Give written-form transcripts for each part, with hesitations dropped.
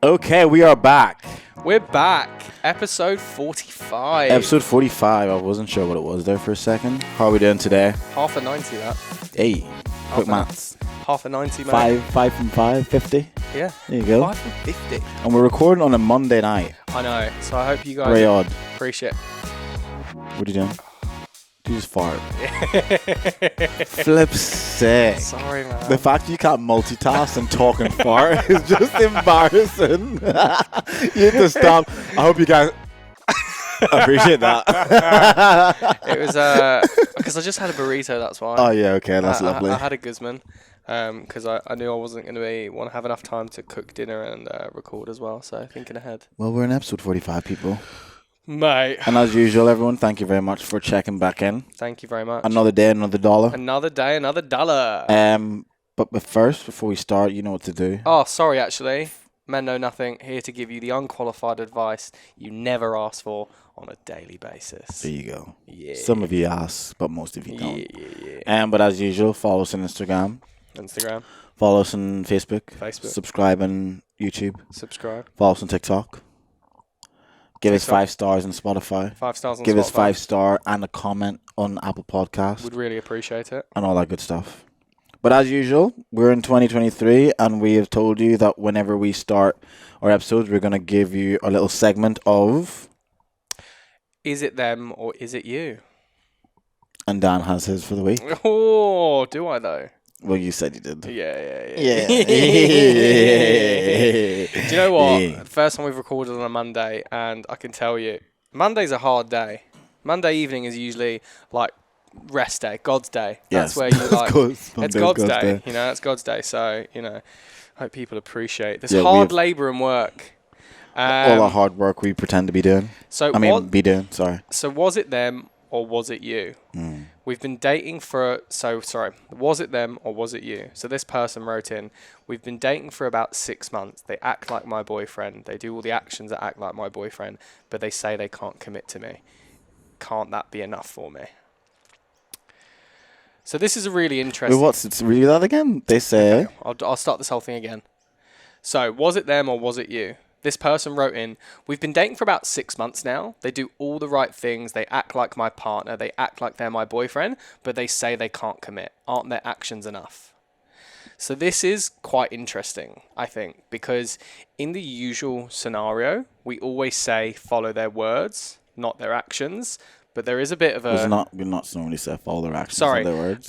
Okay, we are back. We're back. Episode 45. Episode 45. I wasn't sure what it was there for a second. How are we doing today? Half a 90, that. Hey, quick maths. Half a 90, mate. Five from 5, 50. Yeah. There you go. 5 from 50. And we're recording on a Monday night. I know. So I hope you guys Very odd. appreciate. What are you doing? You just fart. Flip's sick. Sorry, man. The fact you can't multitask and talk and fart is just embarrassing. You have to stop. I hope you guys appreciate that. It was because I just had a burrito. That's why. Oh yeah, okay, that's lovely. I had a Guzman because I knew I wasn't going to want to have enough time to cook dinner and record as well. So thinking ahead. Well, we're in episode 45, people. Mate. And as usual, everyone, thank you very much for checking back in. Thank you very much. Another day, another dollar. Another day, another dollar. But first, before we start, you know what to do. Oh, sorry, actually. Men Know Nothing, here to give you the unqualified advice you never ask for on a daily basis. There you go. Yeah. Some of you ask, but most of you don't. Yeah. But as usual, follow us on Instagram. Follow us on Facebook. Subscribe on YouTube. Subscribe. Follow us on TikTok. Give us 5 stars on Spotify. 5 stars on Spotify. Give us 5-star and a comment on Apple Podcasts. Would really appreciate it. And all that good stuff. But as usual, we're in 2023 and we have told you that whenever we start our episodes, we're going to give you a little segment of... Is it them or is it you? And Dan has his for the week. Oh, do I though? Well, you said you did. Yeah. Do you know what? The first time we've recorded on a Monday, and I can tell you, Monday's a hard day. Monday evening is usually like rest day, God's day. Yes. That's where you like. It's God's day. Day. That's God's day. So hope people appreciate this hard labour and work. All our hard work we pretend to be doing. So was it them or was it you? We've been dating was it them or was it you? So this person wrote in, we've been dating for about 6 months. They act like my boyfriend. They do all the actions that act like my boyfriend, but they say they can't commit to me. Can't that be enough for me? So this is a really interesting... Read that again? They say... Okay, I'll start this whole thing again. So, was it them or was it you? This person wrote in, we've been dating for about 6 months now. They do all the right things. They act like my partner. They act like they're my boyfriend, but they say they can't commit. Aren't their actions enough? So this is quite interesting, I think, because in the usual scenario, we always say follow their words, not their actions. But there is a bit of a... We're not normally say follow their actions, not their words.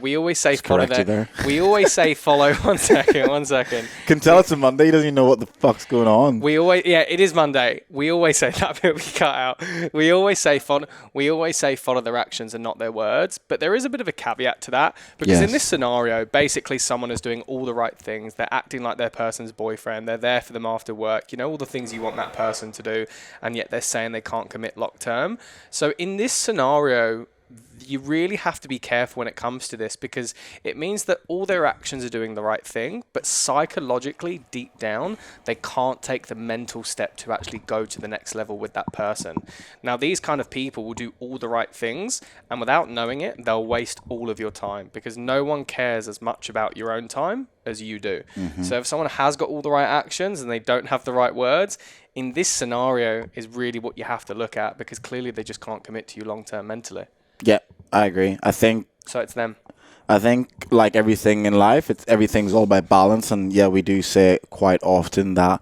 We always say follow their... We always say follow... One second. Can tell it's a Monday. He doesn't even know what the fuck's going on. It is Monday. We always say that bit we cut out. We always say follow their actions and not their words. But there is a bit of a caveat to that. Because in this scenario, basically someone is doing all the right things. They're acting like their person's boyfriend. They're there for them after work. All the things you want that person to do. And yet they're saying they can't commit long term. So in this scenario, you really have to be careful when it comes to this because it means that all their actions are doing the right thing, but psychologically, deep down, they can't take the mental step to actually go to the next level with that person. Now, these kind of people will do all the right things, and without knowing it, they'll waste all of your time because no one cares as much about your own time as you do. Mm-hmm. So if someone has got all the right actions and they don't have the right words, in this scenario is really what you have to look at because clearly they just can't commit to you long-term mentally. Yeah, I agree. I think... So it's them. I think, like everything in life, everything's all about balance. And yeah, we do say quite often that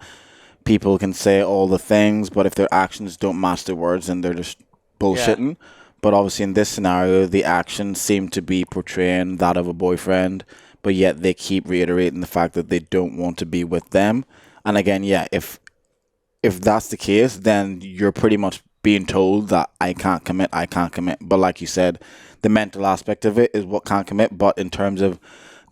people can say all the things, but if their actions don't match their words, then they're just bullshitting. Yeah. But obviously in this scenario, the actions seem to be portraying that of a boyfriend, but yet they keep reiterating the fact that they don't want to be with them. And again, yeah, if that's the case, then you're pretty much being told that I can't commit. But like you said, the mental aspect of it is what can't commit. But in terms of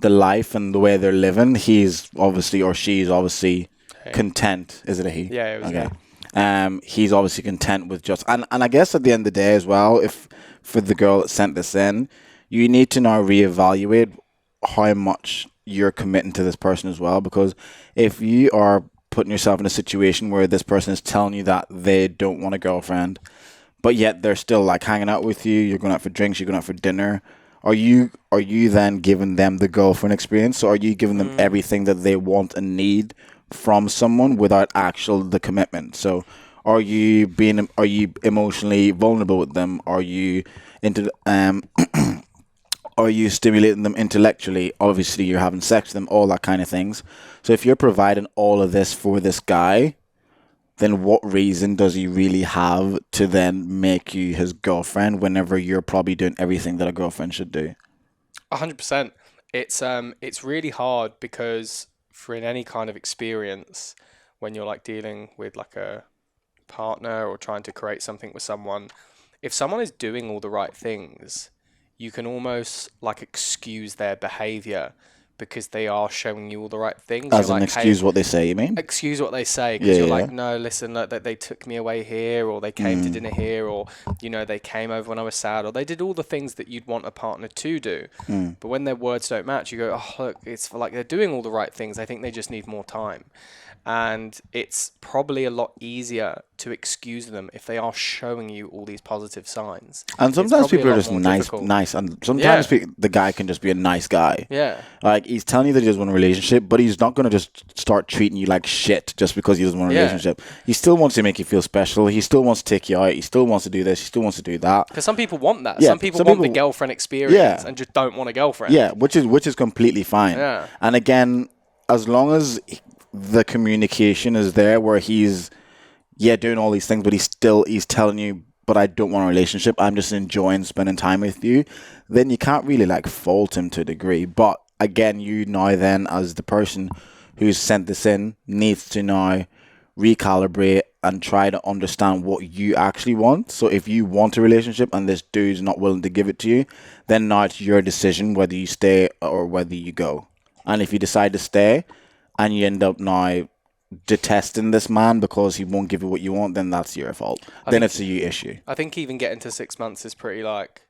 the life and the way they're living, he's obviously, or she's obviously content. Is it a he? Yeah, it was okay. He's obviously content with just... And I guess at the end of the day as well, if for the girl that sent this in, you need to now reevaluate how much you're committing to this person as well. Because if you are putting yourself in a situation where this person is telling you that they don't want a girlfriend, but yet they're still like hanging out with you, you're going out for drinks, you're going out for dinner, are you then giving them the girlfriend experience? So are you giving them everything that they want and need from someone without the commitment. So are you emotionally vulnerable with them? Are you into are you stimulating them intellectually? Obviously you're having sex with them, all that kind of things. So if you're providing all of this for this guy, then what reason does he really have to then make you his girlfriend whenever you're probably doing everything that a girlfriend should do? 100%. It's really hard because for in any kind of experience, when you're like dealing with like a partner or trying to create something with someone, if someone is doing all the right things, you can almost like excuse their behavior because they are showing you all the right things. As You're an like, excuse hey, what they say, you mean? excuse what they say because Yeah, you're yeah. like, no, listen, look, that they took me away here, or they came to dinner here, or they came over when I was sad, or they did all the things that you'd want a partner to do. But when their words don't match, you go, oh, look, it's for like they're doing all the right things. I think they just need more time. And it's probably a lot easier to excuse them if they are showing you all these positive signs. And It's sometimes probably a people are lot just more nice, difficult. nice, and sometimes the guy can just be a nice guy. Yeah. Like he's telling you that he doesn't want a relationship, but he's not going to just start treating you like shit just because he doesn't want a Yeah. relationship. He still wants to make you feel special. He still wants to take you out. He still wants to do this. He still wants to do that. Because some people want that. Yeah, Some people some want the people- girlfriend experience Yeah. and just don't want a girlfriend. Yeah, which is completely fine. Yeah. And again, as long as the communication is there, where he's doing all these things, but he's telling you, but I don't want a relationship. I'm just enjoying spending time with you. Then you can't really like fault him to a degree. But again, you now then as the person who's sent this in needs to now recalibrate and try to understand what you actually want. So if you want a relationship and this dude's not willing to give it to you, then now it's your decision whether you stay or whether you go. And if you decide to stay and you end up now detesting this man because he won't give you what you want, then that's your fault. Then it's a you issue. I think even getting to 6 months is pretty like...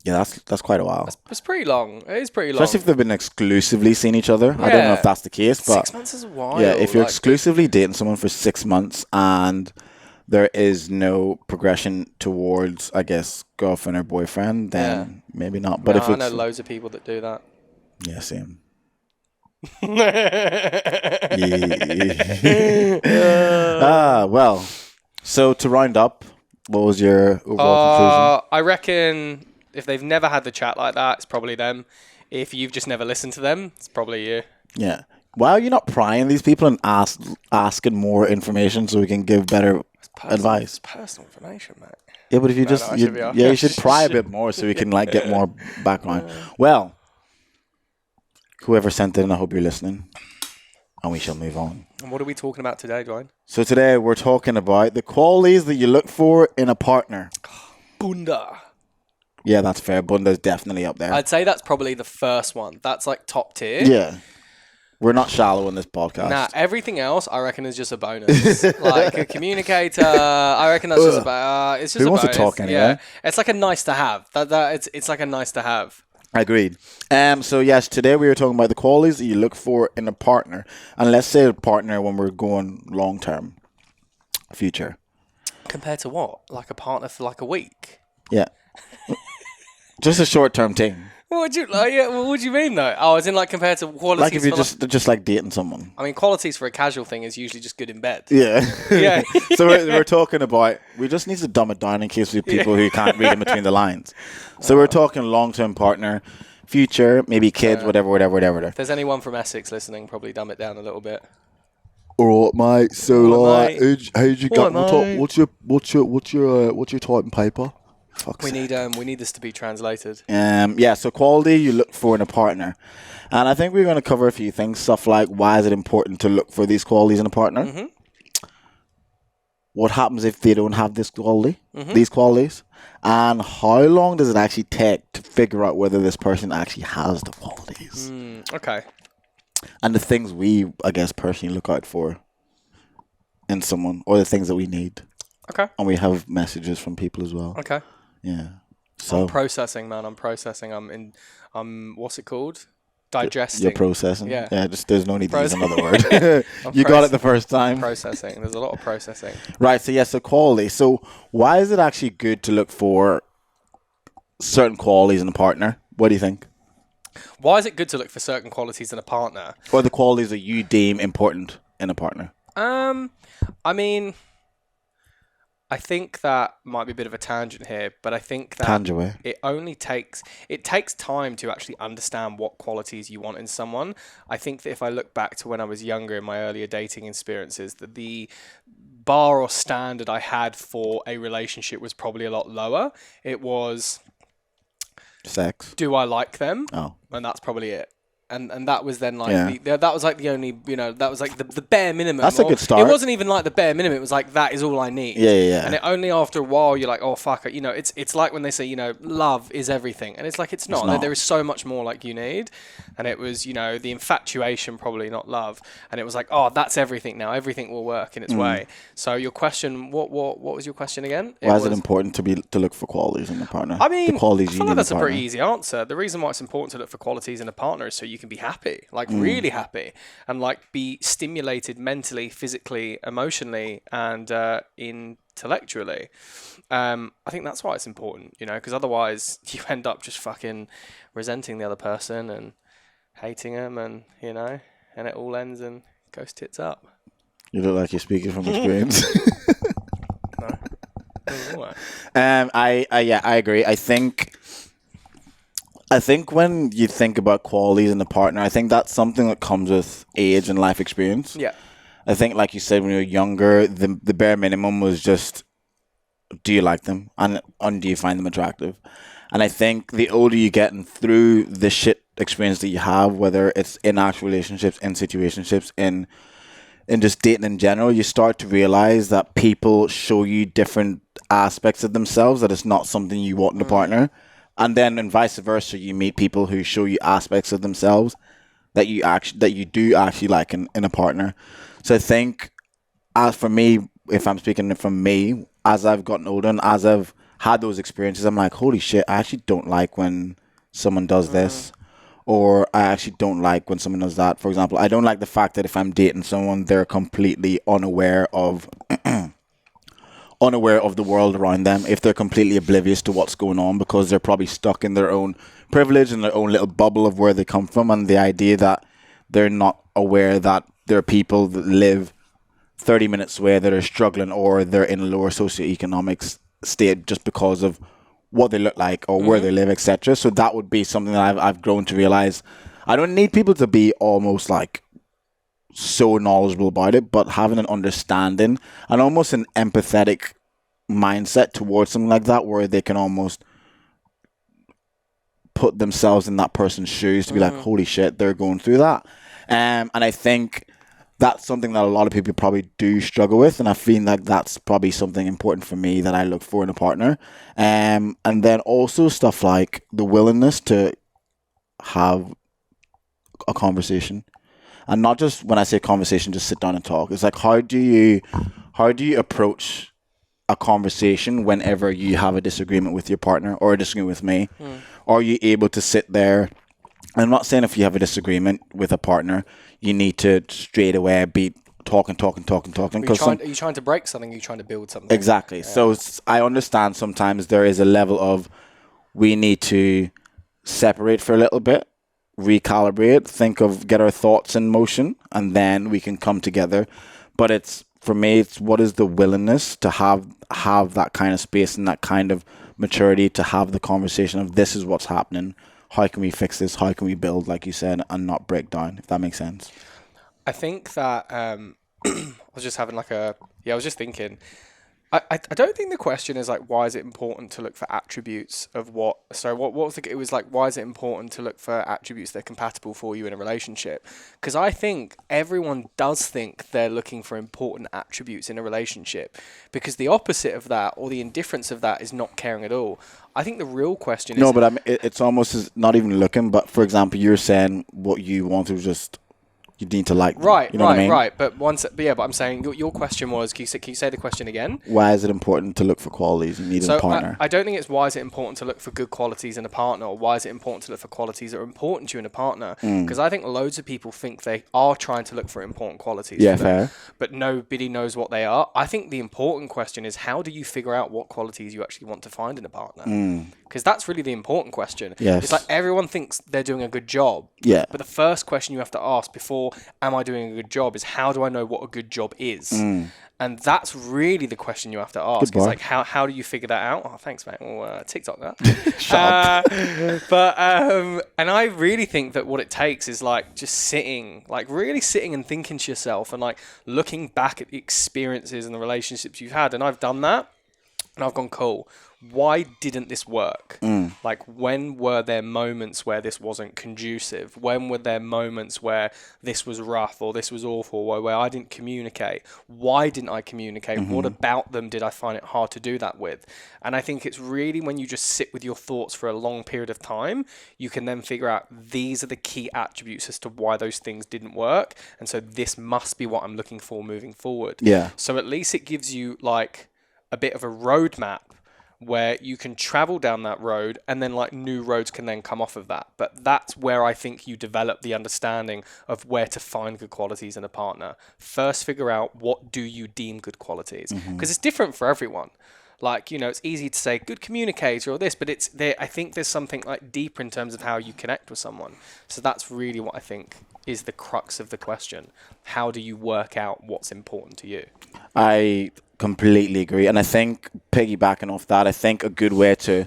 Yeah, that's quite a while. It's pretty long. It is pretty long. Especially if they've been exclusively seeing each other. I don't know if that's the case, but 6 months is a while. yeah, if you're like, exclusively dating someone for 6 months and there is no progression towards, I guess, girlfriend or boyfriend, then maybe not. But if I it's know loads of people that do that. yeah, same. Well. So to round up, what was your overall I reckon if they've never had the chat like that, it's probably them. If you've just never listened to them, it's probably you. conclusion? Yeah. Why are you not prying these people and asking more information so we can give better advice? It's personal information, mate. Yeah, but if you No, just I should be off. you should pry a bit more so we can like get more background. Well, whoever sent it in, I hope you're listening, and we shall move on. And what are we talking about today, Dwayne? So today we're talking about the qualities that you look for in a partner. Bunda. Yeah, that's fair. Bunda's definitely up there. I'd say that's probably the first one. That's like top tier. Yeah. We're not shallow in this podcast. Nah, everything else I reckon is just a bonus. Like a communicator, I reckon that's just it's just Who a wants to bonus. talk anyway? Yeah, it's like a nice to have. It's like a nice to have. Agreed. So yes, today we were talking about the qualities that you look for in a partner. And let's say a partner when we're going long term. Future. Compared to what? Like a partner for like a week? Yeah. Just a short term thing. What would you like? Yeah, what would you mean though? Oh, as in like compared to qualities. Like if you're for just like dating someone. I mean, qualities for a casual thing is usually just good in bed. Yeah. Yeah. So we're talking about, we just need to dumb it down in case we have people who can't read in between the lines. So we're talking long-term partner, future, maybe kids, whatever. If there's anyone from Essex listening, probably dumb it down a little bit. All right, mate. So All right, like, how'd you All right, mate. what's your type and paper? Fuck's We sake. need this to be translated. So quality you look for in a partner. And I think we're going to cover a few things, stuff like why is it important to look for these qualities in a partner? Mm-hmm. What happens if they don't have this quality, these qualities? And how long does it actually take to figure out whether this person actually has the qualities? Okay. And the things we, I guess, personally look out for in someone, or the things that we need. Okay. And we have messages from people as well. Okay. Yeah. So I'm processing, man. I'm processing. What's it called? Digesting. you're processing. Yeah. Just there's no need to use Proce- another word. You got it the first time. Processing. There's a lot of processing. Right. So yes, so quality. So why is it actually good to look for certain qualities in a partner? What do you think? Why is it good to look for certain qualities in a partner? Or the qualities that you deem important? in a partner? I mean, I think that might be a bit of a tangent here, but I think that it takes time to actually understand what qualities you want in someone. I think that if I look back to when I was younger in my earlier dating experiences, that the bar or standard I had for a relationship was probably a lot lower. It was sex. Do I like them? Oh. And that's probably it. And that was then like that was like the only that was like the bare minimum. That's a good start. It wasn't even like the bare minimum. It was like that is all I need. Yeah. And only after a while you're like, oh fuck, it's like when they say love is everything, and it's like it's not. There is so much more like you need, and it was the infatuation probably not love, and it was like that's everything now. Everything will work in its way. So your question, what was your question again? Why is it important to look for qualities in a partner? I mean, the qualities I you feel need like that's in a a partner. pretty easy answer. The reason why it's important to look for qualities in a partner is so you can be happy, like really happy, and like be stimulated mentally, physically, emotionally, and intellectually. I think that's why it's important, because otherwise you end up just fucking resenting the other person and hating them, and and it all ends and goes tits up. You look like you're speaking from experience. No. I agree. I think when you think about qualities in a partner, I think that's something that comes with age and life experience. Yeah. I think, like you said, when you were younger, the bare minimum was just, do you like them? And do you find them attractive? And I think the older you get and through the shit experience that you have, whether it's in actual relationships, in situationships, in just dating in general, you start to realize that people show you different aspects of themselves that it's not something you want in a partner. And then, and vice versa, you meet people who show you aspects of themselves that you do actually like in a partner. So I think, as for me, if I'm speaking from me, as I've gotten older and as I've had those experiences, I'm like, holy shit, I actually don't like when someone does this, or I actually don't like when someone does that. For example, I don't like the fact that if I'm dating someone, they're completely unaware of the world around them, if they're completely oblivious to what's going on because they're probably stuck in their own privilege and their own little bubble of where they come from, and the idea that they're not aware that there are people that live 30 minutes away that are struggling, or they're in a lower socioeconomic state just because of what they look like or where they live, etc. So that would be something that I've grown to realize. I don't need people to be almost like so knowledgeable about it, but having an understanding and almost an empathetic mindset towards something like that, where they can almost put themselves in that person's shoes to be like, holy shit, they're going through that. And I think that's something that a lot of people probably do struggle with, and I feel like that's probably something important for me that I look for in a partner. And then also stuff like the willingness to have a conversation. And not just, when I say conversation, just sit down and talk. It's like, how do you approach a conversation whenever you have a disagreement with your partner or a disagreement with me? Are you able to sit there? I'm not saying if you have a disagreement with a partner, you need to straight away be talking. Are you trying to break something? Are you trying to build something? Exactly. Yeah. So I understand sometimes there is a level of, we need to separate for a little bit, recalibrate, get our thoughts in motion, and then we can come together. But for me, it's what is the willingness to have that kind of space and that kind of maturity to have the conversation of, this is what's happening. How can we fix this? How can we build, like you said, and not break down, if that makes sense? I think that I was just having I was just thinking, I don't think the question is like, why is it important to look for attributes of what? So what was it was like, why is it important to look for attributes that are compatible for you in a relationship? Because I think everyone does think they're looking for important attributes in a relationship, because the opposite of that, or the indifference of that, is not caring at all. I think the real question is... No, but I mean, it's almost not even looking, but for example, you're saying what you want to just... You need to like them. Right, you know what I mean? Right. But but I'm saying your question was, can you say the question again? Why is it important to look for qualities you need in a partner? I don't think it's why is it important to look for good qualities in a partner, or why is it important to look for qualities that are important to you in a partner? Because I think loads of people think they are trying to look for important qualities. Yeah, fair. But nobody knows what they are. I think the important question is, how do you figure out what qualities you actually want to find in a partner? Because that's really the important question. Yes. It's like everyone thinks they're doing a good job. Yeah. But the first question you have to ask before, am I doing a good job, is how do I know what a good job is? And that's really the question you have to ask. It's like, how do you figure that out? Oh, thanks, mate. Well, TikTok that. Shut up. And I really think that what it takes is like just sitting, like really sitting and thinking to yourself and like looking back at the experiences and the relationships you've had. And I've done that. And I've gone, cool. Why didn't this work? Like, when were there moments where this wasn't conducive? When were there moments where this was rough or this was awful, where I didn't communicate? Why didn't I communicate? What about them did I find it hard to do that with? And I think it's really when you just sit with your thoughts for a long period of time, you can then figure out these are the key attributes as to why those things didn't work. And so this must be what I'm looking for moving forward. Yeah. So at least it gives you like a bit of a roadmap where you can travel down that road and then like new roads can then come off of that. But that's where I think you develop the understanding of where to find good qualities in a partner. First, figure out what do you deem good qualities, because it's different for everyone. Like, you know, it's easy to say good communicator or this, but it's there. I think there's something like deeper in terms of how you connect with someone. So that's really what I think is the crux of the question. How do you work out what's important to you? I completely agree. And I think piggybacking off that, I think a good way to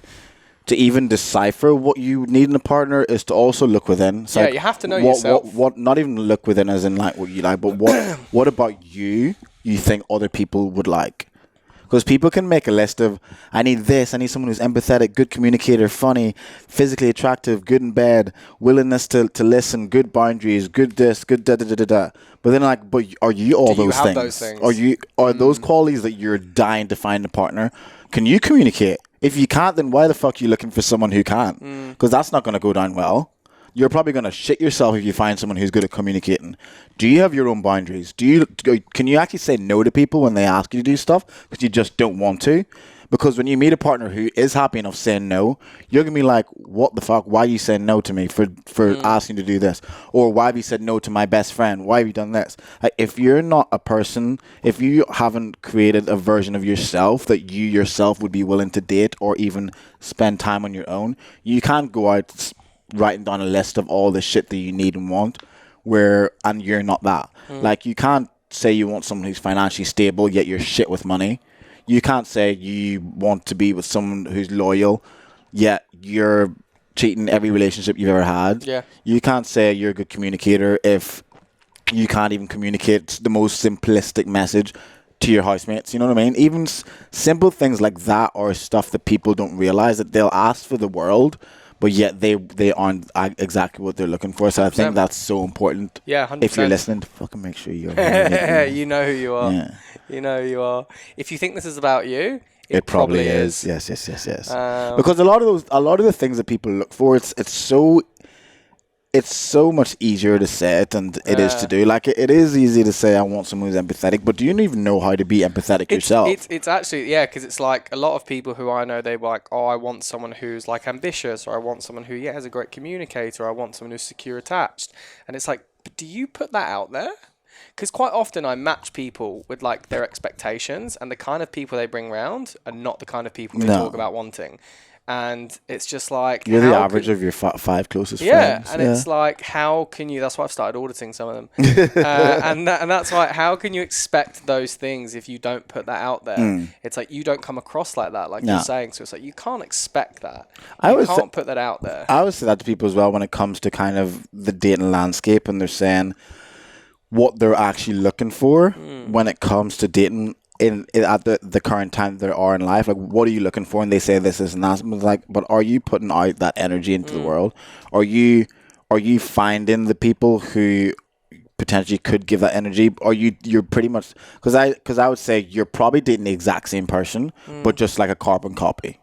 even decipher what you need in a partner is to also look within. It's like, you have to know yourself. What not even look within as in like what you like, but what about you think other people would like? Because people can make a list of, I need this, I need someone who's empathetic, good communicator, funny, physically attractive, good in bed, willingness to listen, good boundaries, good this, good da-da-da-da-da. But then like, but are you all Do you those have things? those things? Are those qualities that you're dying to find a partner? Can you communicate? If you can't, then why the fuck are you looking for someone who can't? Because that's not going to go down well. You're probably going to shit yourself if you find someone who's good at communicating. Do you have your own boundaries? Can you actually say no to people when they ask you to do stuff because you just don't want to? Because when you meet a partner who is happy enough saying no, you're going to be like, what the fuck? Why are you saying no to me for asking to do this? Or why have you said no to my best friend? Why have you done this? Like, if you're not a person, if you haven't created a version of yourself that you yourself would be willing to date or even spend time on your own, you can't go out writing down a list of all the shit that you need and want and you're not that. Like, you can't say you want someone who's financially stable yet you're shit with money. You can't say you want to be with someone who's loyal yet you're cheating every relationship you've ever had. Yeah. You can't say you're a good communicator if you can't even communicate the most simplistic message to your housemates. You know what I mean? Even simple things like that are stuff that people don't realize, that they'll ask for the world, but yet they aren't exactly what they're looking for. So I think that's so important. Yeah, 100%. If you're listening, fucking make sure you're you know who you are. Yeah. You know who you are. If you think this is about you, it probably is. Yes. Because a lot of the things that people look for, it's so much easier to say it than it is to do. Like, it is easy to say I want someone who's empathetic, but do you even know how to be empathetic yourself? It's actually, yeah, because it's like a lot of people who I know, they're like, oh, I want someone who's like ambitious, or I want someone who is a great communicator, or I want someone who's secure attached. And it's like, but do you put that out there? Because quite often I match people with like their expectations, and the kind of people they bring around are not the kind of people they talk about wanting. And it's just like, you're the average of your five closest friends. And it's like, how can you? That's why I've started auditing some of them, and that's why. How can you expect those things if you don't put that out there? It's like you don't come across like that, like you're saying. So it's like you can't expect that. You can't put that out there. I always say that to people as well when it comes to kind of the dating landscape, and they're saying what they're actually looking for when it comes to dating. At the current time they are in life, like, what are you looking for? And they say this and that. And it's like, but are you putting out that energy into the world? Are you finding the people who potentially could give that energy? Or you're pretty much, because I would say you're probably dating the exact same person, but just like a carbon copy.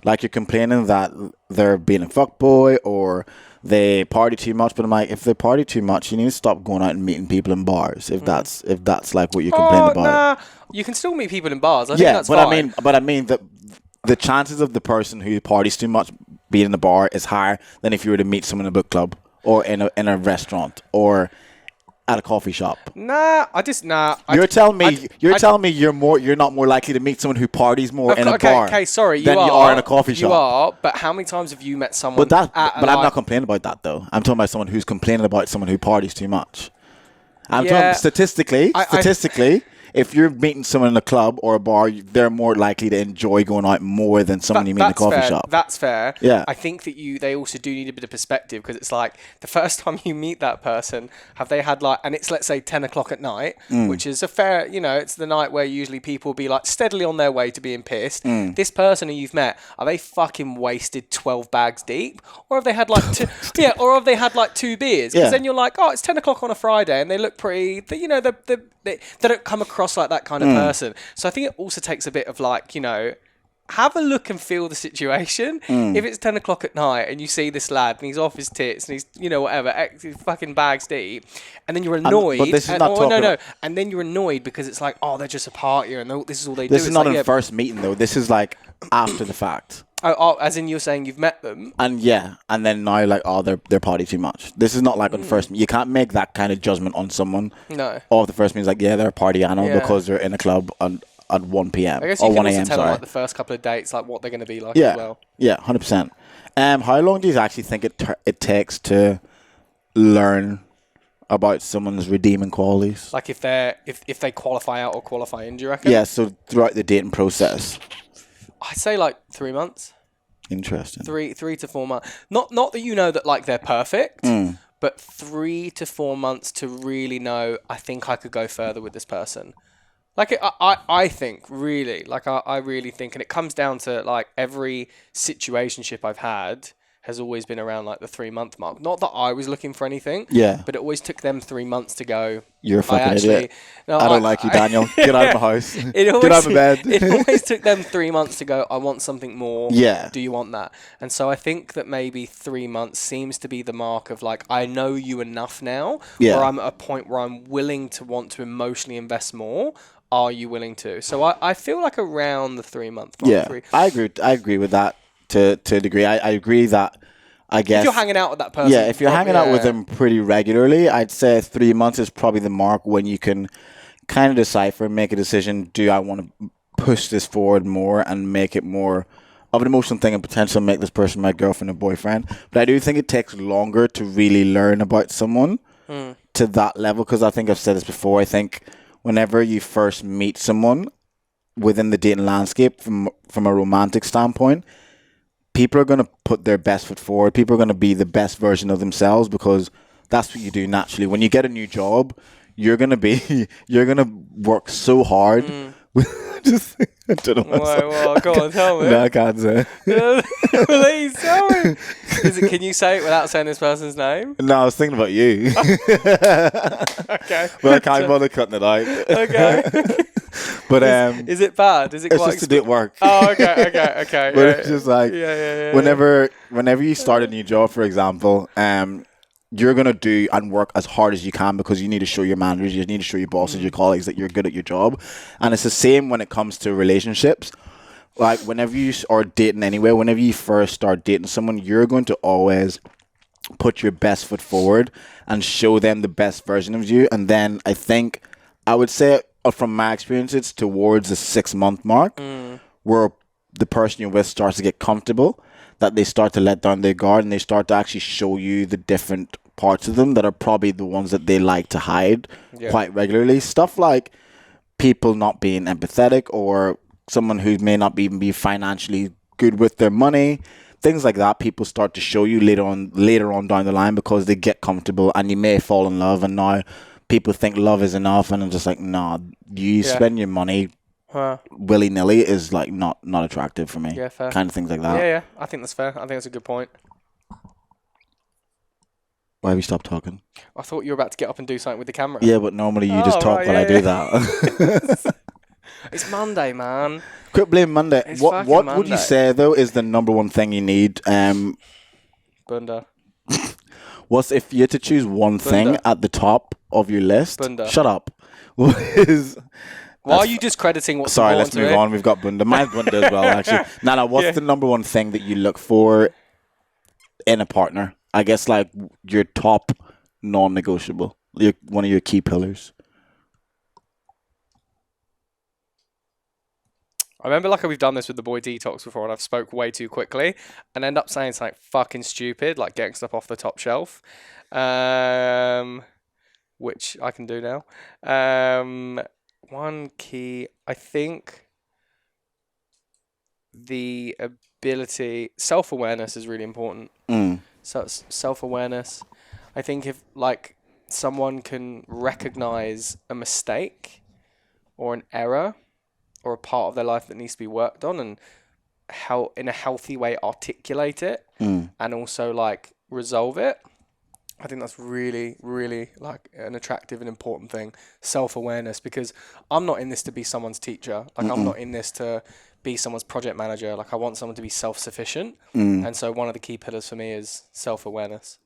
Like, you're complaining that they're being a fuckboy or they party too much, but I'm like, if they party too much, you need to stop going out and meeting people in bars. If that's like what you're complaining about. Nah, you can still meet people in bars. I think that's fine. I mean that the chances of the person who parties too much being in the bar is higher than if you were to meet someone in a book club or in a restaurant or at a coffee shop. You're telling me you're not more likely to meet someone who parties more in a bar. Okay, sorry, than you are in a coffee shop. You are, but how many times have you met someone? But I'm not complaining about that though. I'm talking about someone who's complaining about someone who parties too much. I'm talking statistically. If you're meeting someone in a club or a bar, they're more likely to enjoy going out more than someone you meet in a coffee shop. That's fair. Yeah. I think that they also do need a bit of perspective, because it's like the first time you meet that person, have they had and it's, let's say, 10 o'clock at night, which is a fair, it's the night where usually people be steadily on their way to being pissed. This person who you've met, are they fucking wasted 12 bags deep? Or have they had two, or have they had 2 beers? Because then you're like, oh, it's 10 o'clock on a Friday and they look pretty, they don't come across like that kind of person. So I think it also takes a bit of have a look and feel the situation. If it's 10 o'clock at night and you see this lad and he's off his tits and he's whatever, fucking bags deep, and then you're annoyed. But this is not talking and then you're annoyed because it's they're just a partier and this is all they do. This is not a first meeting though. This is after the fact. Oh, as in you're saying you've met them? And and then now they're party too much. This is not on first meet. You can't make that kind of judgment on someone. No. Or the first meeting is they're a party animal because they're in a club at 1 p.m. I guess or you 1 can a.m. also tell them the first couple of dates what they're going to be like as well. Yeah, 100%. How long do you actually think it takes to learn about someone's redeeming qualities? If they qualify out or qualify in, do you reckon? Yeah, so throughout the dating process. I'd say 3 months. Interesting. 3 to 4 months. Not that that they're perfect, but 3 to 4 months to really know. I think I could go further with this person. I think really, I really think, and it comes down to every situationship I've had has always been around the 3 month mark. Not that I was looking for anything, but it always took them 3 months to go. You're a fucking idiot. No, I don't like you, Daniel. Get out of my house. Get out of my bed. It always took them 3 months to go, I want something more. Yeah. Do you want that? And so I think that maybe 3 months seems to be the mark of I know you enough now, where I'm at a point where I'm willing to want to emotionally invest more. Are you willing to? So I feel around the 3 month mark. Yeah, I agree with that to a degree. I agree that, I guess, if you're hanging out with that person. Yeah, if you're hanging out with them pretty regularly, I'd say 3 months is probably the mark when you can kind of decipher and make a decision. Do I want to push this forward more and make it more of an emotional thing and potentially make this person my girlfriend or boyfriend? But I do think it takes longer to really learn about someone to that level, because I think I've said this before. I think whenever you first meet someone within the dating landscape from a romantic standpoint, people are going to put their best foot forward. People are going to be the best version of themselves, because that's what you do naturally. When you get a new job, you're going to work so hard. I don't know what go on, tell me. No, I can't say. Please tell me. Can you say it without saying this person's name? No, I was thinking about you. Okay. But I can't bother cutting it out. Okay. But is it bad? Is it it's quite just to do it work. Oh, okay. But it's just whenever you start a new job, for example, you're going to do and work as hard as you can, because you need to show your managers, you need to show your bosses, your colleagues that you're good at your job. And it's the same when it comes to relationships. Whenever you are dating anyway, whenever you first start dating someone, you're going to always put your best foot forward and show them the best version of you. And then I would say from my experience, it's towards the 6 month mark where the person you're with starts to get comfortable, that they start to let down their guard and they start to actually show you the different parts of them that are probably the ones that they like to hide quite regularly. Stuff like people not being empathetic, or someone who may not even be financially good with their money. Things like that, people start to show you later on down the line, because they get comfortable and you may fall in love, and now people think love is enough, and I'm just nah, you spend your money willy-nilly is not attractive for me. Yeah, fair. Kind of things like that. Yeah, I think that's fair. I think that's a good point. Why have you stopped talking? I thought you were about to get up and do something with the camera. Yeah, but normally you just talk while I do that. It's Monday, man. Quit blaming Monday. What Monday. Would you say, though, is the number one thing you need? Bunda. What's if you had to choose one thing at the top of your list? Bunda. Shut up. What is... Why are you discrediting what's Sorry, important let's move on. We've got Bunda. Mine's Bunda as well, actually. No, what's the number one thing that you look for in a partner? I guess your top non-negotiable. one of your key pillars? I remember like we've done this with the boy Detox before, and I've spoke way too quickly and end up saying something fucking stupid, like getting stuff off the top shelf, which I can do now. One key, I think, the ability, self-awareness is really important. So it's self-awareness. I think if like someone can recognize a mistake or an error or a part of their life that needs to be worked on, and how in a healthy way articulate it and also like resolve it, I think that's really, really like an attractive and important thing. Self-awareness, because I'm not in this to be someone's teacher. Like I'm not in this to be someone's project manager. Like I want someone to be self-sufficient. And so one of the key pillars for me is self-awareness.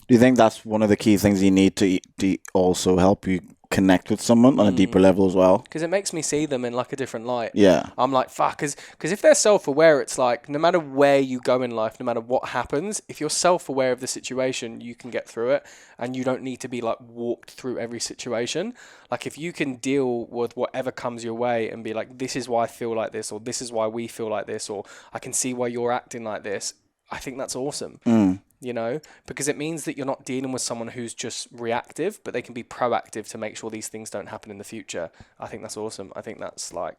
Do you think that's one of the key things you need to also help you connect with someone on a deeper level as well? Because it makes me see them in like a different light. Yeah. I'm like, fuck, because if they're self-aware, it's like no matter where you go in life, no matter what happens, if you're self-aware of the situation, you can get through it, and you don't need to be like walked through every situation. Like if you can deal with whatever comes your way and be like, this is why I feel like this, or this is why we feel like this, or I can see why you're acting like this, I think that's awesome. You know, because it means that you're not dealing with someone who's just reactive, but they can be proactive to make sure these things don't happen in the future. I think that's awesome. I think that's like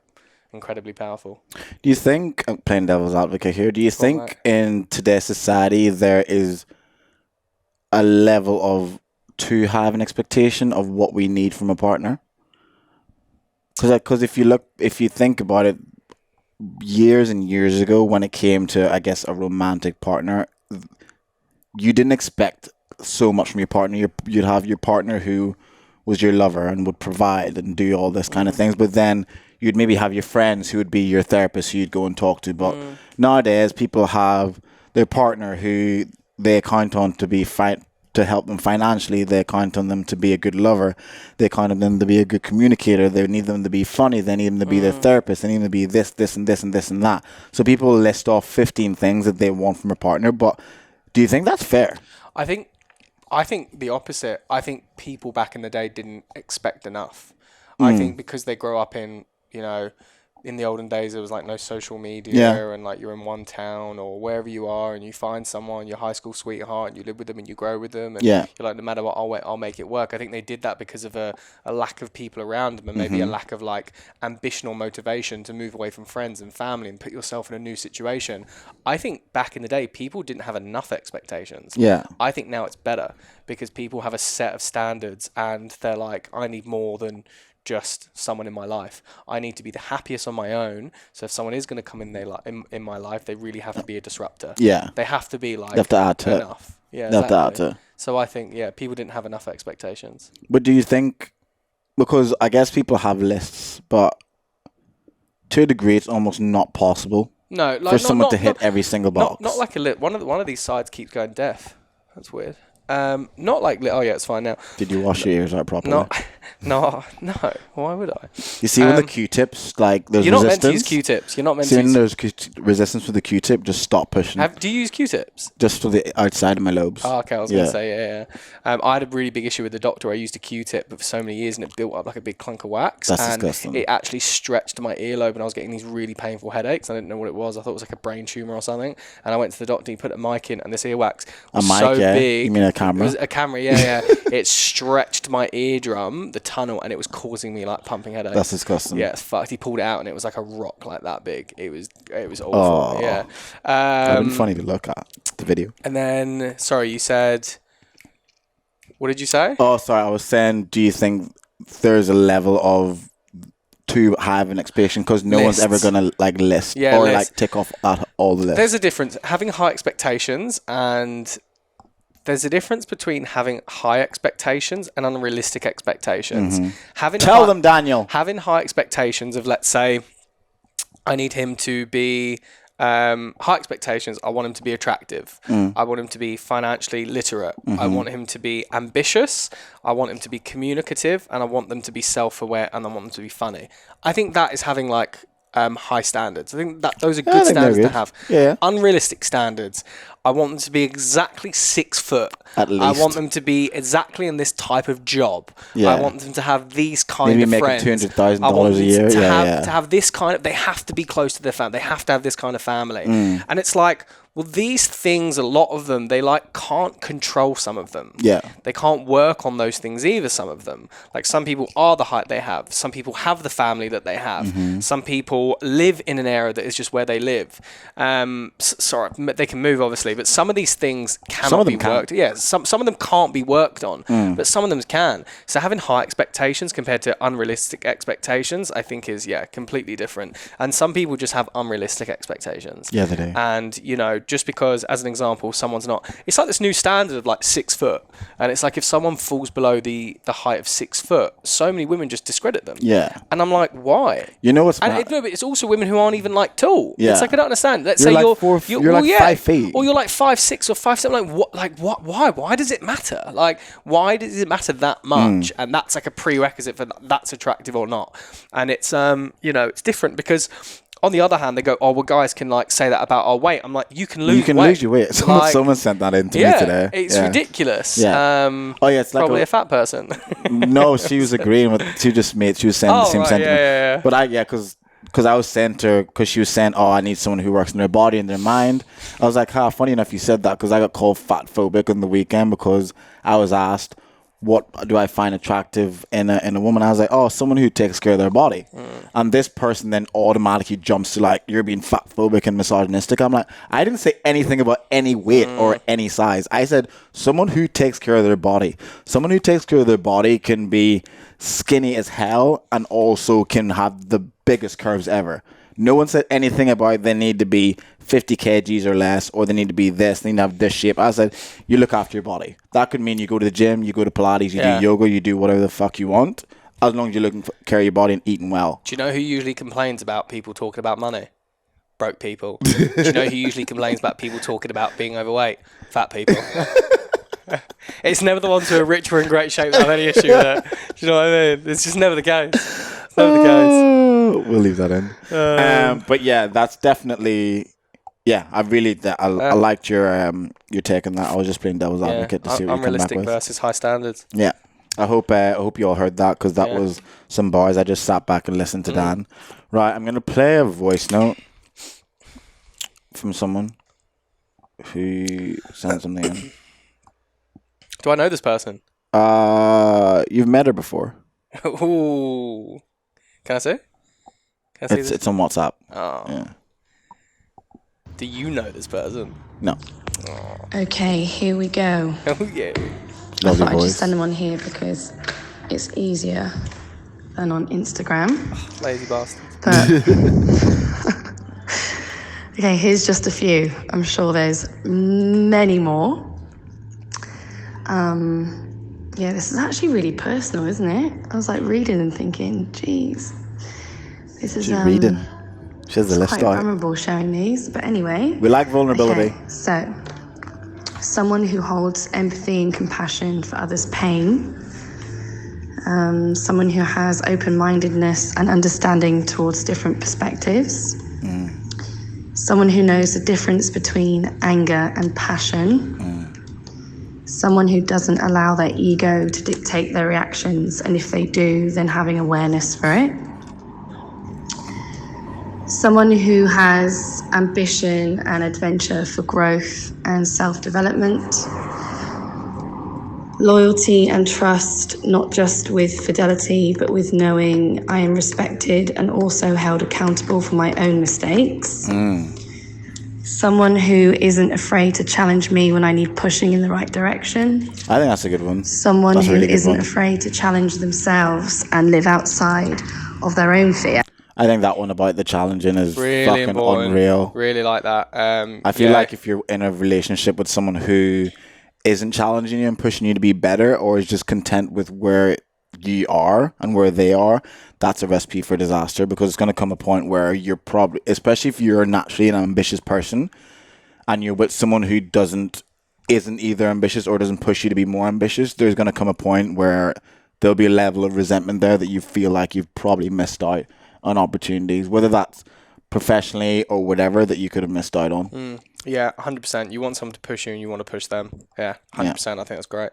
incredibly powerful. Do you think, I'm playing devil's advocate here, do you think in today's society there is a level of too high of an expectation of what we need from a partner? Because if you think about it, years and years ago when it came to, I guess, a romantic partner, you didn't expect so much from your partner. You'd have your partner who was your lover and would provide and do all this kind of things, but then you'd maybe have your friends who would be your therapist who you'd go and talk to. But nowadays, people have their partner who they count on to be to help them financially. They count on them to be a good lover. They count on them to be a good communicator. They need them to be funny. They need them to be their therapist. They need them to be this, this, and this, and this, and that. So people list off 15 things that they want from a partner, but do you think that's fair? I think the opposite. I think people back in the day didn't expect enough. I think because they grow up in, you know, in the olden days, there was like no social media and like you're in one town or wherever you are and you find someone, your high school sweetheart, and you live with them and you grow with them. And you're like, no matter what, I'll make it work. I think they did that because of a lack of people around them and maybe a lack of like ambition or motivation to move away from friends and family and put yourself in a new situation. I think back in the day, people didn't have enough expectations. Yeah. I think now it's better because people have a set of standards and they're like, I need more than just someone in my life. I need to be the happiest on my own. So if someone is going to come in my life, they really have to be a disruptor. Yeah. They have to be like they have to add to enough. It. Yeah, exactly. They have to add to. So I think, people didn't have enough expectations. But do you think, because I guess people have lists, but to a degree, it's almost not possible for someone to hit every single box. Not like a list. One of these sides keeps going deaf. That's weird. Not like, oh yeah, it's fine now. Did you wash your ears out properly? No. Why would I? You see, when the Q-tips, like there's you're resistance. Not meant to use Q-tips. You're not meant to. When there's resistance with the Q-tip, just stop pushing. Do you use Q-tips? Just for the outside of my lobes. Oh, okay. I was gonna say, yeah. I had a really big issue with the doctor. I used a Q-tip for so many years, and it built up like a big clunk of wax. That's disgusting. It actually stretched my earlobe, and I was getting these really painful headaches. I didn't know what it was. I thought it was like a brain tumor or something. And I went to the doctor. He put a mic in, and this earwax was so big. You mean a camera? It was a camera. Yeah. It stretched my eardrum, the tunnel, and it was causing me like pumping headaches. That's disgusting. Yeah, it's fucked. He pulled it out, and it was like a rock like that big. It was awful. Yeah. That'd been funny to look at the video. And then, sorry, you said, what did you say? Oh, sorry, I was saying, do you think there's a level of too high of an expectation because no one's ever gonna like list or like tick off all the lists? There's a difference having high expectations and. There's a difference between having high expectations and unrealistic expectations. Tell them, Daniel. Having high expectations of, let's say, I need him to be high expectations. I want him to be attractive. I want him to be financially literate. I want him to be ambitious. I want him to be communicative, and I want them to be self-aware, and I want them to be funny. I think that is having like high standards. I think that those are good standards to have. Yeah. Unrealistic standards. I want them to be exactly 6 foot. At least. I want them to be exactly in this type of job. Yeah. I want them to have these kind Maybe of making friends. $200,000 a year. To have this kind of, they have to be close to their family. They have to have this kind of family. And it's like, well, these things, a lot of them, they like can't control some of them. Yeah. They can't work on those things either, some of them. Like some people are the height they have. Some people have the family that they have. Some people live in an area that is just where they live. Sorry, they can move obviously, but some of these things cannot be worked. Yeah, some of them can't be worked on, but some of them can. So having high expectations compared to unrealistic expectations, I think is, completely different. And some people just have unrealistic expectations. Yeah, they do. And, you know, just because, as an example, someone's not... It's like this new standard of like 6 foot. And it's like if someone falls below the height of 6 foot, so many women just discredit them. Yeah. And I'm like, why? You know what's No, but it's also women who aren't even like tall. Yeah. It's like, I don't understand. Let's You're say like you're like 5 feet. Or you're like 5'6" or 5'7". Like what? Like what? Why? Why does it matter? Like why does it matter that much? And that's like a prerequisite for that's attractive or not. And it's it's different because on the other hand, they go, oh, well, guys can like say that about our weight. I'm like, you can lose your weight. Someone sent that in to me today. It's ridiculous. Yeah. It's like probably a fat person. No, she was agreeing with. She was saying the same sentiment. Yeah. But because I was saying to her, because she was saying, oh, I need someone who works in their body and their mind. I was like, funny enough you said that, because I got called fat phobic on the weekend because I was asked, what do I find attractive in a woman? I was like, oh, someone who takes care of their body. And this person then automatically jumps to like, you're being fat phobic and misogynistic. I'm like, I didn't say anything about any weight or any size. I said someone who takes care of their body. Someone who takes care of their body can be skinny as hell and also can have the biggest curves ever. No one said anything about they need to be 50 kgs or less, or they need to be this, they need to have this shape. I said, you look after your body. That could mean you go to the gym, you go to Pilates, you do yoga, you do whatever the fuck you want, as long as you're looking for care of your body and eating well. Do you know who usually complains about people talking about money? Broke people. Do you know who usually complains about people talking about being overweight? Fat people. It's never the ones who are rich or in great shape that have any issue with it. Do you know what I mean? It's just never the case. It's never the case. We'll leave that in. But yeah, that's definitely... Yeah, I liked your take on that. I was just playing devil's advocate to see what you come back with. Unrealistic versus high standards. Yeah. I hope you all heard that, because that was some bars. I just sat back and listened to Dan. Right, I'm going to play a voice note from someone who sent something in. Do I know this person? You've met her before. Ooh. Can I see? It's on WhatsApp. Oh. Yeah. Do you know this person? No. Oh. Okay, here we go. Oh, yeah. I thought I'd just send them on here because it's easier than on Instagram. Oh, lazy bastard. But okay, here's just a few. I'm sure there's many more. This is actually really personal, isn't it? I was like reading and thinking, geez, this is reading. She has the list quite vulnerable sharing these, but anyway. We like vulnerability. Okay, so, someone who holds empathy and compassion for others' pain. Someone who has open-mindedness and understanding towards different perspectives. Someone who knows the difference between anger and passion. Someone who doesn't allow their ego to dictate their reactions, and if they do, then having awareness for it. Someone who has ambition and adventure for growth and self-development. Loyalty and trust, not just with fidelity, but with knowing I am respected and also held accountable for my own mistakes. Someone who isn't afraid to challenge me when I need pushing in the right direction. I think that's a good one. Someone who isn't afraid to challenge themselves and live outside of their own fear. I think that one about the challenging is really fucking important. Unreal. Really like that. I feel like if you're in a relationship with someone who isn't challenging you and pushing you to be better, or is just content with where you are and where they are, that's a recipe for disaster, because it's going to come a point where you're probably, especially if you're naturally an ambitious person and you're with someone who isn't either ambitious or doesn't push you to be more ambitious, there's going to come a point where there'll be a level of resentment there that you feel like you've probably missed out on opportunities, whether that's professionally or whatever that you could have missed out on. Yeah, 100%. You want someone to push you and you want to push them. Yeah, 100%. I think that's great.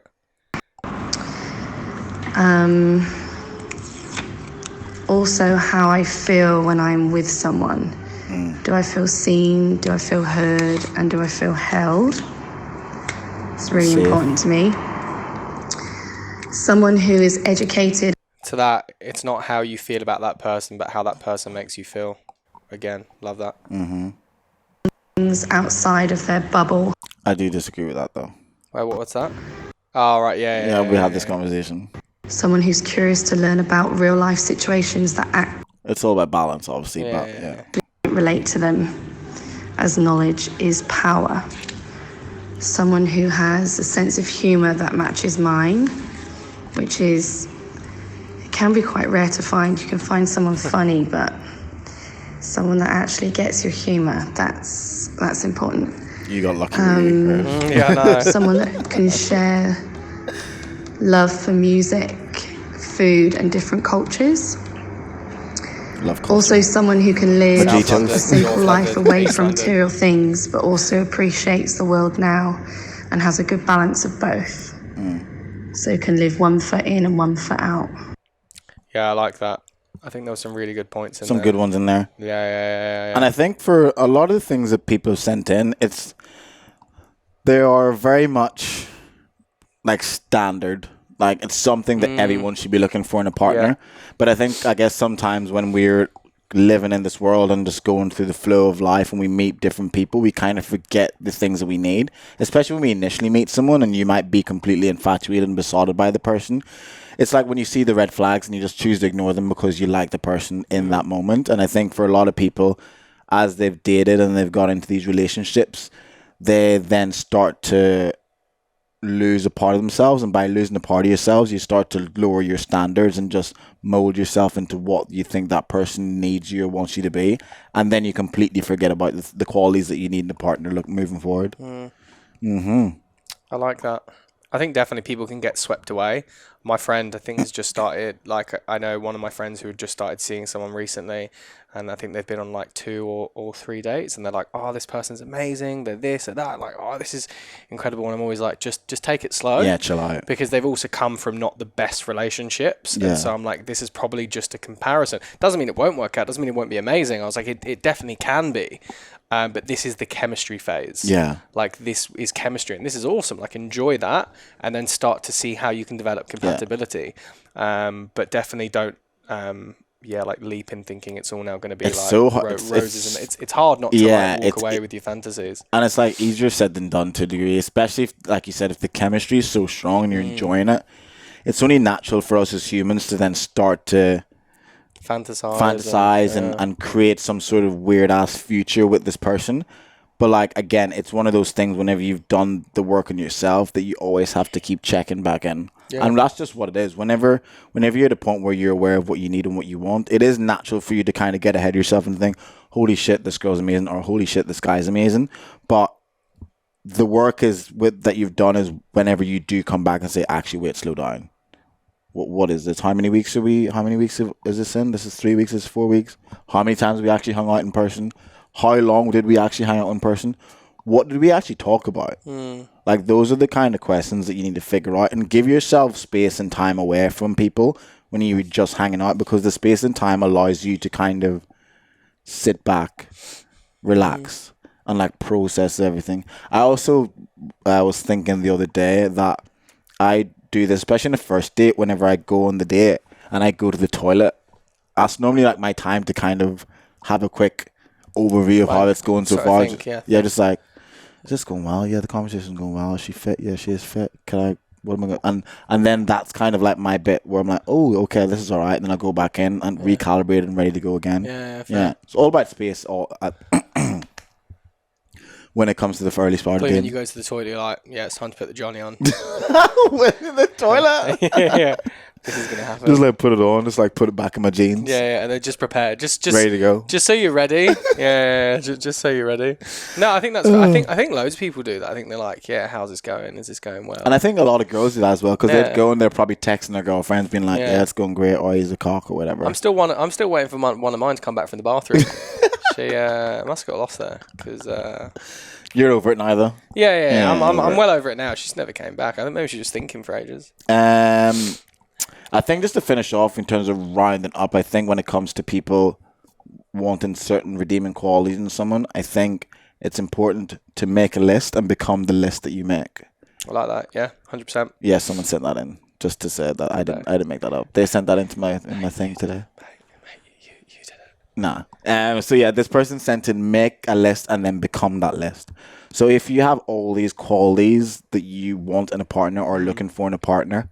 Also, how I feel when I'm with someone. Do I feel seen? Do I feel heard? And do I feel held? It's really important to me. Someone who is educated. To that, it's not how you feel about that person, but how that person makes you feel. Again, love that. Things outside of their bubble. I do disagree with that, though. Wait, what's that? Oh, right, yeah. We had this conversation. Someone who's curious to learn about real life situations that It's all about balance, obviously, relate to them, as knowledge is power. Someone who has a sense of humour that matches mine, which is, it can be quite rare to find. You can find someone funny, but someone that actually gets your humour, that's important. You got lucky. Really, someone that can share love for music, food, and different cultures. Also someone who can live a simple life away from material things, but also appreciates the world now and has a good balance of both. So can live one foot in and one foot out. Yeah, I like that. I think there were some really good points in there. Some good ones in there. Yeah. And I think for a lot of the things that people sent in, they are very much like standard. Like, it's something that everyone should be looking for in a partner. But I guess sometimes when we're living in this world and just going through the flow of life and we meet different people, we kind of forget the things that we need. Especially when we initially meet someone and you might be completely infatuated and besotted by the person. It's like when you see the red flags and you just choose to ignore them because you like the person in that moment. And I think for a lot of people, as they've dated and they've got into these relationships, they then start to lose a part of themselves, and by losing a part of yourselves, you start to lower your standards and just mold yourself into what you think that person needs you or wants you to be, and then you completely forget about the qualities that you need in a partner moving forward. I like that. I think definitely people can get swept away. My friend, I think, has just started, like, I know one of my friends who had just started seeing someone recently, and I think they've been on like 2 or 3 dates, and they're like, oh, this person's amazing, they're this or that, like, oh, this is incredible. And I'm always like, just take it slow. Yeah, chill out. Because they've also come from not the best relationships. And so I'm like, this is probably just a comparison. Doesn't mean it won't work out, doesn't mean it won't be amazing. I was like, it definitely can be. But this is the chemistry phase. Yeah. Like, this is chemistry, and this is awesome. Like, enjoy that, and then start to see how you can develop compatibility. But definitely don't, like, leap in thinking it's all now going to be roses. And it's hard not to walk away with your fantasies. And it's like easier said than done to a degree, especially if, like you said, if the chemistry is so strong and you're enjoying it. It's only natural for us as humans to then start to fantasize and create some sort of weird ass future with this person. But, like, again, it's one of those things whenever you've done the work on yourself that you always have to keep checking back in. And that's just what it is. Whenever you're at a point where you're aware of what you need and what you want, it is natural for you to kind of get ahead of yourself and think, holy shit, this girl's amazing, or holy shit, this guy's amazing. But the work that you've done is whenever you do come back and say, actually, wait, slow down. What is this? How many weeks is this in? This is 3 weeks, this is 4 weeks. How many times have we actually hung out in person? How long did we actually hang out in person? What did we actually talk about? Like, those are the kind of questions that you need to figure out, and give yourself space and time away from people when you're just hanging out, because the space and time allows you to kind of sit back, relax, and, like, process everything. I was thinking the other day that I do this, especially in the first date, whenever I go on the date and I go to the toilet. That's normally, like, my time to kind of have a quick overview of how it's going so far. Just like, is this going well? Yeah, the conversation's going well. Is she fit? Yeah, she is fit. What am I going? And then that's kind of like my bit where I'm like, oh, okay, this is all right. And then I go back in and recalibrate and ready to go again. Yeah. It's all about space. When it comes to the early start of the game. When you go to the toilet, you're like, yeah, it's time to put the Johnny on. In the toilet? Yeah. This is going to happen. Just, like, put it on. Just, like, put it back in my jeans. Yeah, and then just prepare. Just ready to go. Just so you're ready. Just so you're ready. No, I think that's. I think loads of people do that. I think they're like, yeah, how's this going? Is this going well? And I think a lot of girls do that as well, because they'd go and they're probably texting their girlfriends, being like, yeah, it's going great, or he's a cock, or whatever. I'm still waiting for one of mine to come back from the bathroom. She must have got lost there because. You're over it now, though. Yeah. I'm well over it now. She's never came back. I think maybe she's just thinking for ages. I think just to finish off in terms of rounding up, I think when it comes to people wanting certain redeeming qualities in someone, I think it's important to make a list and become the list that you make. I like that. Yeah, 100%. Yeah, someone sent that in just to say that I didn't make that up. They sent that into my thing today. You did it. Nah. So yeah, this person sent in make a list and then become that list. So if you have all these qualities that you want in a partner or looking for in a partner,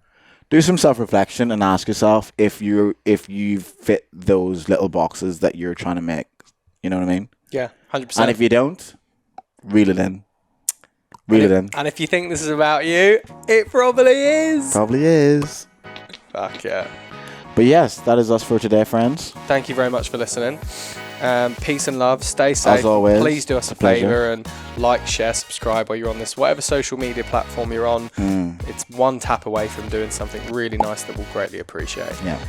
do some self-reflection and ask yourself if you fit those little boxes that you're trying to make. You know what I mean? Yeah, 100%. And if you don't, reel it in. And if you think this is about you, it probably is. Probably is. Fuck yeah. But yes, that is us for today, friends. Thank you very much for listening. Peace and love. Stay safe. As always, please do us a favour and like, share, subscribe while you're on this. Whatever social media platform you're on, it's one tap away from doing something really nice that we'll greatly appreciate. Yeah.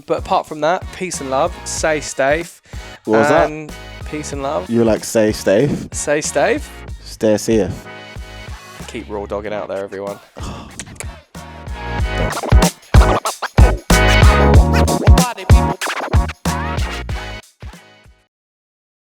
But apart from that, peace and love. Stay safe. What was that? Peace and love. You like stay safe? Stay safe. Stay safe. Keep raw dogging out there, everyone.